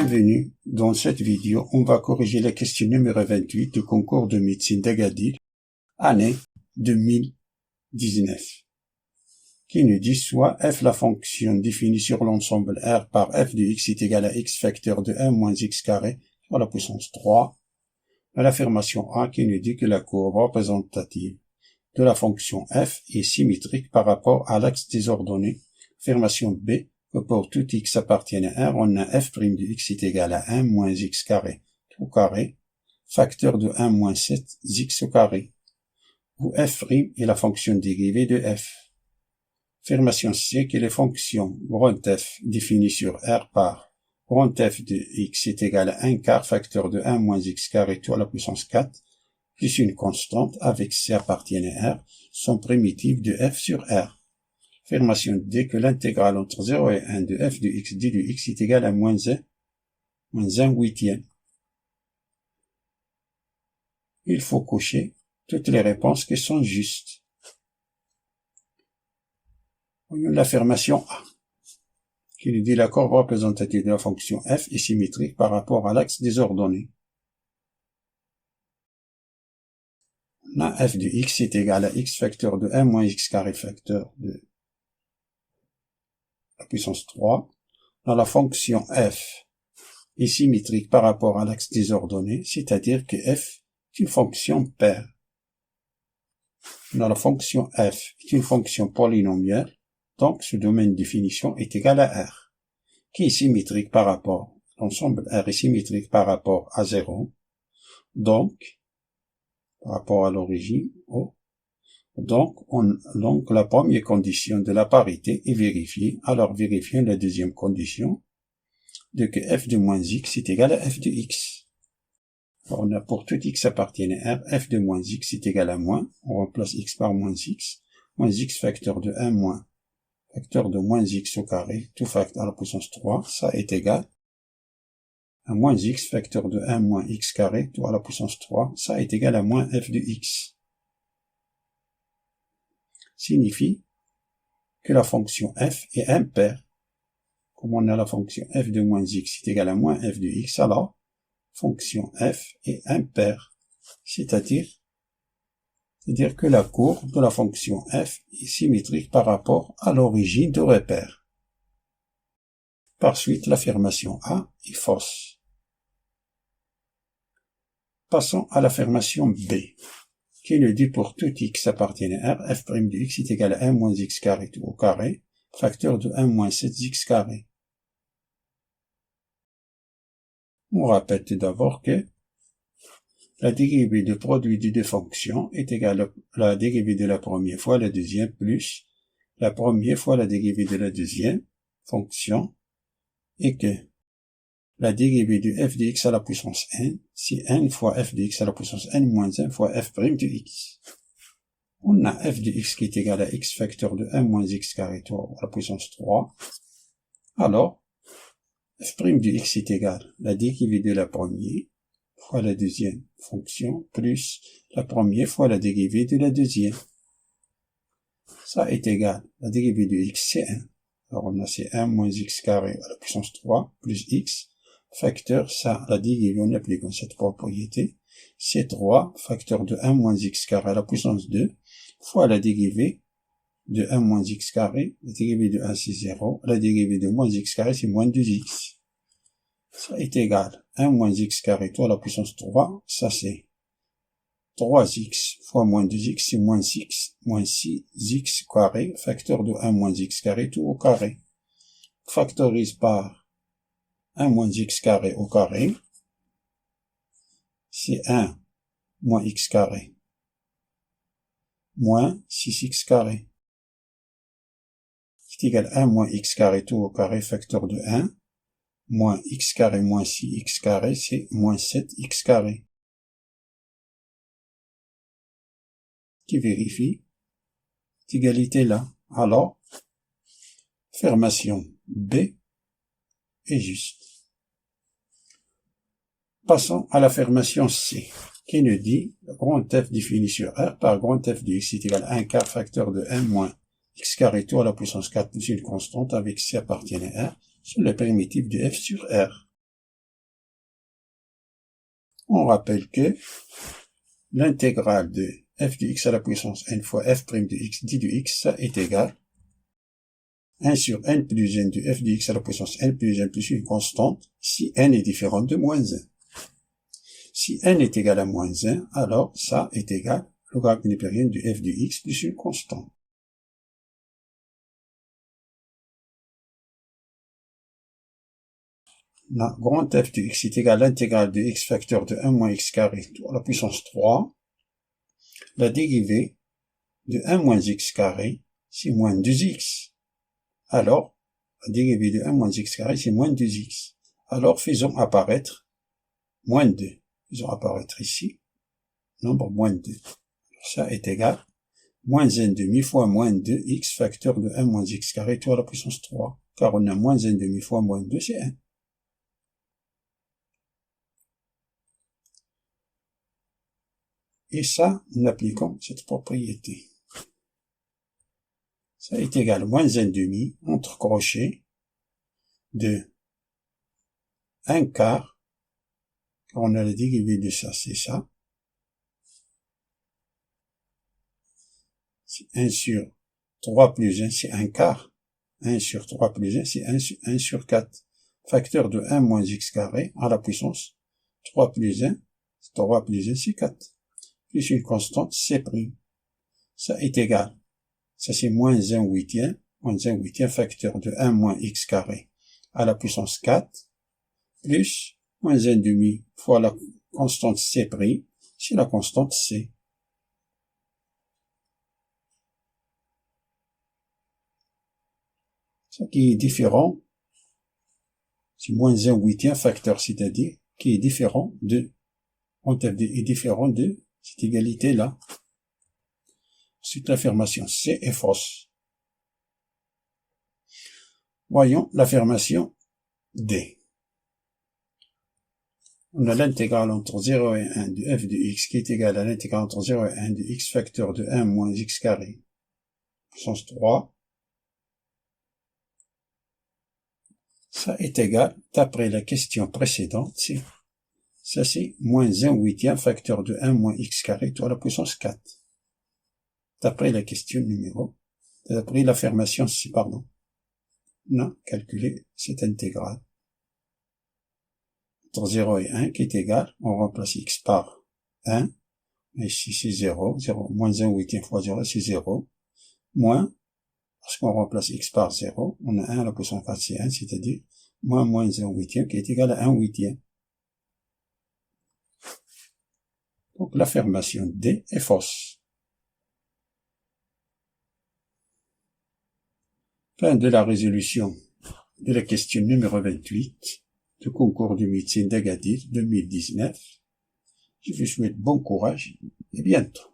Bienvenue. Dans cette vidéo, on va corriger la question numéro 28 du concours de médecine d'Agadir, année 2019, qui nous dit soit f la fonction définie sur l'ensemble R par f de x est égal à x facteur de 1 moins x carré à la puissance 3, à l'affirmation A qui nous dit que la courbe représentative de la fonction f est symétrique par rapport à l'axe des ordonnées. Affirmation B, que pour tout x appartienne à R, on a f' de x est égal à 1 moins x carré au carré, facteur de 1 moins 7x au carré, où f' est la fonction dérivée de f. Affirmation C, que les fonctions grand F définies sur R par grand F de x est égal à 1 quart facteur de 1 moins x carré tout à la puissance 4, plus une constante avec C appartiennent à R, sont primitives de f sur R. Affirmation D, que l'intégrale entre 0 et 1 de f de x d de x est égale à moins 1 huitième. Il faut cocher toutes les réponses qui sont justes. Voyons l'affirmation A, qui nous dit la courbe représentative de la fonction f est symétrique par rapport à l'axe des ordonnées. On a f de x est égal à x facteur de 1 moins x carré facteur de la puissance 3. Dans la fonction f est symétrique par rapport à l'axe des ordonnées, c'est-à-dire que f est une fonction paire. Dans la fonction f est une fonction polynomiale, donc ce domaine de définition est égal à R, qui est symétrique par rapport, l'ensemble R est symétrique par rapport à 0, donc, par rapport à l'origine, donc la première condition de la parité est vérifiée, alors vérifions la deuxième condition, de que f de moins x est égal à f de x. Alors on a pour tout x appartiennent à R, f de moins x est égal à moins, on remplace x par moins x facteur de 1 moins, facteur de moins x au carré, tout facteur à la puissance 3, ça est égal à moins x facteur de 1 moins x carré, tout à la puissance 3, ça est égal à moins f de x. Signifie que la fonction f est impaire. Comme on a la fonction f de moins x est égal à moins f de x, alors fonction f est impaire. C'est-à-dire que la courbe de la fonction f est symétrique par rapport à l'origine de repère. Par suite, l'affirmation A est fausse. Passons à l'affirmation B, qui nous dit pour tout x appartient à R, f' de x est égal à 1 moins x carré tout au carré, facteur de 1 moins 7x carré. On rappelle tout d'abord que la dérivée du produit des deux fonctions est égale à la dérivée de la première fois la deuxième plus la première fois la dérivée de la deuxième fonction, et que la dérivée de f de x à la puissance n, c'est n fois f de x à la puissance n moins 1 fois f' de x. On a f de x qui est égal à x facteur de 1 moins x carré à la puissance 3. Alors, f' de x est égal à la dérivée de la première fois la deuxième fonction plus la première fois la dérivée de la deuxième. Ça est égal, la dérivée de x c'est 1. Alors on a c'est 1 moins x carré à la puissance 3 plus x, facteur, ça, la dérivée, on applique cette propriété, c'est 3 facteur de 1 moins x carré à la puissance 2 fois la dérivée de 1 moins x carré, la dérivée de 1 c'est 0, la dérivée de moins x carré c'est moins 2x. Ça est égal, 1 moins x carré tout à la puissance 3, ça c'est 3x fois moins 2x, c'est moins 6x carré, facteur de 1 moins x carré tout au carré. Factorise par 1 moins x carré au carré, c'est 1 moins x carré, moins 6x carré. C'est égal à 1 moins x carré tout au carré, facteur de 1, moins x carré moins 6x carré, c'est moins 7x carré. Qui vérifie cette égalité là. Alors, affirmation B est juste. Passons à l'affirmation C, qui nous dit grand F défini sur R par grand F de x est égal à 1 quart facteur de 1 moins x carré tout à la puissance 4 plus une constante avec C appartient à R sur le primitif de F sur R. On rappelle que l'intégrale de f de x à la puissance n fois f' de x dit de x, ça est égal 1 sur n plus n de f de x à la puissance n plus n plus une constante si n est différente de moins 1. Si n est égal à moins 1, alors ça est égal logarithme népérien de f de x plus une constante. La grande f de x est égal à l'intégrale de x facteur de 1 moins x carré à la puissance 3. La dérivée de 1 moins x carré, c'est moins 2x. Alors, la dérivée de 1 moins x carré, c'est moins 2x. Alors, faisons apparaître moins 2. Faisons apparaître ici, nombre moins 2. Ça est égal moins 1 demi fois moins 2 x facteur de 1 moins x carré tout à la puissance 3. Car on a moins 1 demi fois moins 2, c'est 1. Et ça, nous appliquons cette propriété. Ça est égal à moins 1 demi entre crochets de 1 quart, car on a la dérivée de ça, c'est ça. C'est 1 sur 3 plus 1, c'est 1 quart. 1 sur 3 plus 1, c'est 1 sur 4. Facteur de 1 moins x carré à la puissance 3 plus 1, 3 plus 1, c'est 4. Plus une constante, c'. Ça est égal. Ça, c'est moins 1 huitième facteur de 1 moins x carré à la puissance 4, plus moins 1 demi fois la constante c', c'est la constante c. Ça qui est différent, c'est moins 1 huitième facteur, c'est-à-dire qui est différent de, est différent de cette égalité-là. Ensuite, l'affirmation C est fausse. Voyons l'affirmation D. On a l'intégrale entre 0 et 1 de f de x qui est égal à l'intégrale entre 0 et 1 de x facteur de 1 moins x carré, puissance 3. Ça est égal, d'après la question précédente, ça c'est moins 1 huitième facteur de 1 moins x carré tout à la puissance 4. D'après la question d'après l'affirmation C, pardon. On a calculé cette intégrale. Entre 0 et 1 qui est égal, on remplace x par 1, et ici c'est 0, moins 1 huitième fois 0, c'est 0, moins, parce qu'on remplace x par 0, on a 1 à la puissance 4, c'est 1, c'est-à-dire moins 1 huitième qui est égal à 1 huitième. Donc l'affirmation D est fausse. Fin de la résolution de la question numéro 28 du concours de médecine d'Agadir 2019. Je vous souhaite bon courage et bientôt.